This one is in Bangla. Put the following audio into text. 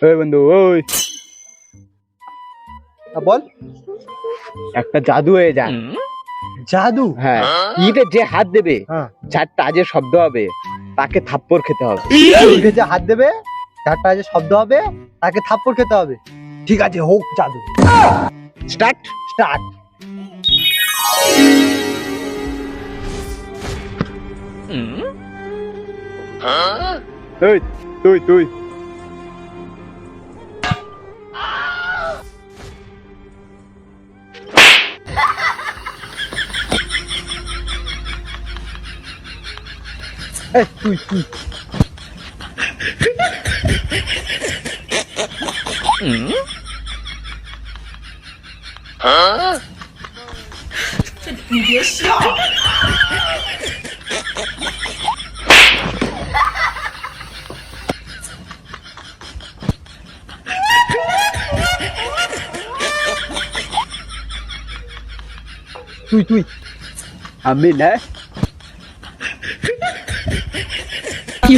ওই বন্ধু ওই বল। একটা জাদু হয়ে যায়। জাদু? হ্যাঁ, ইটে যে হাত দেবে হ্যাঁ, যার টাজে শব্দ হবে তাকে থাপ্পড় খেতে হবে। ইটে যে হাত দেবে যারটা যে শব্দ হবে তাকে থাপ্পড় খেতে হবে। ঠিক আছে, হোক জাদু। স্টার্ট। স্টার্ট। তুই তুই তুই তুই তুই তুই তুই আমি না কি